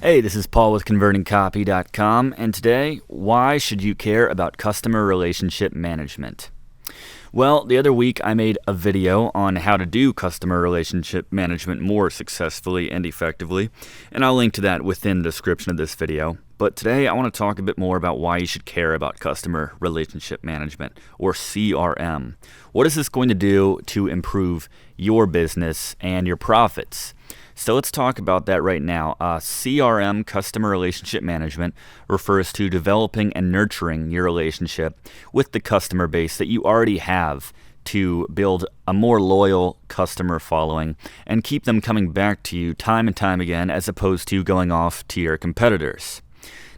Hey, this is Paul with ConvertingCopy.com, and today, why should you care about customer relationship management? Well, the other week I made a video on how to do customer relationship management more successfully and effectively, and I'll link to that within the description of this video. But today I want to talk a bit more about why you should care about customer relationship management, or CRM. What is this going to do to improve your business and your profits? So let's talk about that right now. CRM, customer relationship management, refers to developing and nurturing your relationship with the customer base that you already have to build a more loyal customer following and keep them coming back to you time and time again, as opposed to going off to your competitors.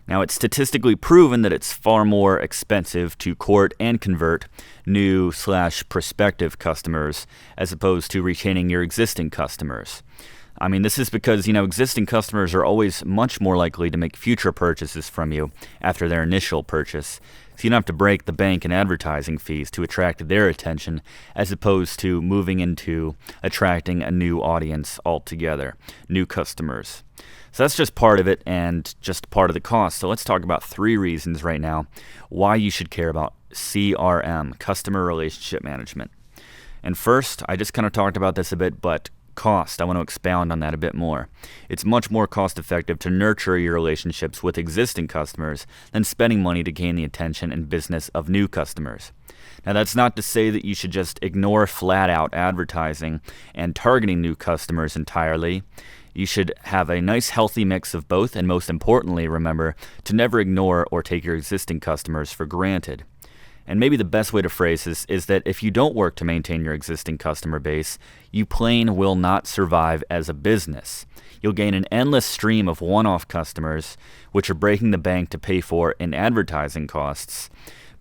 Now, it's statistically proven that it's far more expensive to court and convert new/prospective customers as opposed to retaining your existing customers. I mean, this is because, existing customers are always much more likely to make future purchases from you after their initial purchase. So you don't have to break the bank in advertising fees to attract their attention, as opposed to moving into attracting a new audience altogether, new customers. So that's just part of it and just part of the cost. So let's talk about 3 reasons right now why you should care about CRM, customer relationship management. And first, I just kind of talked about this a bit, but cost. I want to expound on that a bit more. It's much more cost effective to nurture your relationships with existing customers than spending money to gain the attention and business of new customers. Now, that's not to say that you should just ignore flat out advertising and targeting new customers entirely. You should have a nice healthy mix of both, and most importantly, remember to never ignore or take your existing customers for granted. And maybe the best way to phrase this is that if you don't work to maintain your existing customer base, you plain will not survive as a business. You'll gain an endless stream of one-off customers, which are breaking the bank to pay for in advertising costs.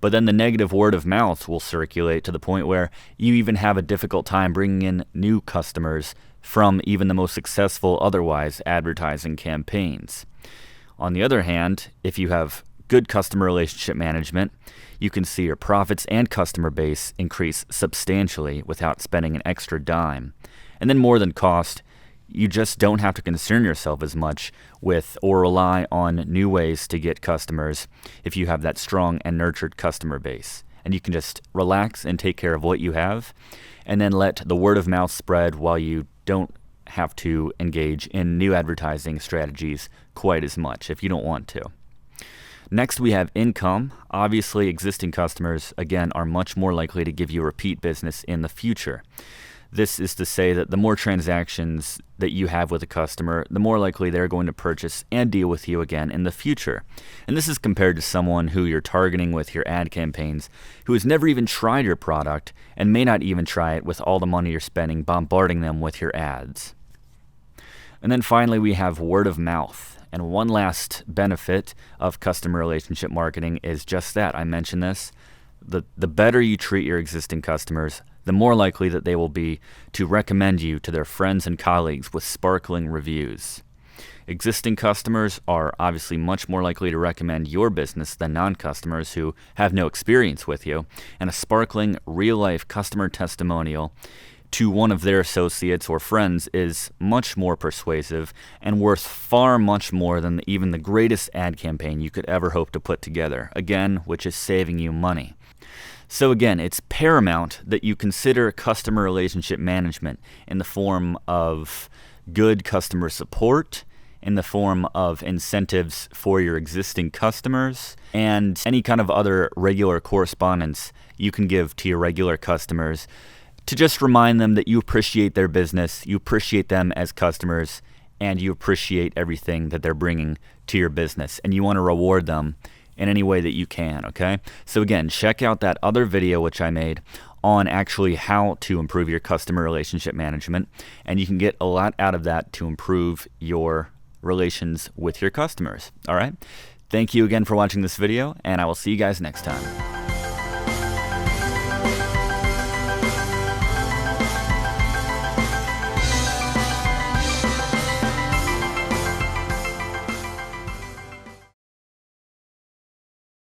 But then the negative word of mouth will circulate to the point where you even have a difficult time bringing in new customers from even the most successful otherwise advertising campaigns. On the other hand, if you have good customer relationship management, you can see your profits and customer base increase substantially without spending an extra dime. And then more than cost, you just don't have to concern yourself as much with or rely on new ways to get customers if you have that strong and nurtured customer base. And you can just relax and take care of what you have, and then let the word of mouth spread while you don't have to engage in new advertising strategies quite as much if you don't want to. Next, we have income. Obviously, existing customers, again, are much more likely to give you repeat business in the future. This is to say that the more transactions that you have with a customer, the more likely they're going to purchase and deal with you again in the future. And this is compared to someone who you're targeting with your ad campaigns, who has never even tried your product and may not even try it with all the money you're spending bombarding them with your ads. And then finally, we have word of mouth. And one last benefit of customer relationship marketing is just that. I mentioned this. The better you treat your existing customers, the more likely that they will be to recommend you to their friends and colleagues with sparkling reviews. Existing customers are obviously much more likely to recommend your business than non-customers who have no experience with you. And a sparkling, real-life customer testimonial to one of their associates or friends is much more persuasive and worth far much more than even the greatest ad campaign you could ever hope to put together, again, which is saving you money. So again, it's paramount that you consider customer relationship management in the form of good customer support, in the form of incentives for your existing customers, and any kind of other regular correspondence you can give to your regular customers to just remind them that you appreciate their business, you appreciate them as customers, and you appreciate everything that they're bringing to your business, and you want to reward them in any way that you can, okay? So again, check out that other video which I made on actually how to improve your customer relationship management, and you can get a lot out of that to improve your relations with your customers, all right? Thank you again for watching this video, and I will see you guys next time.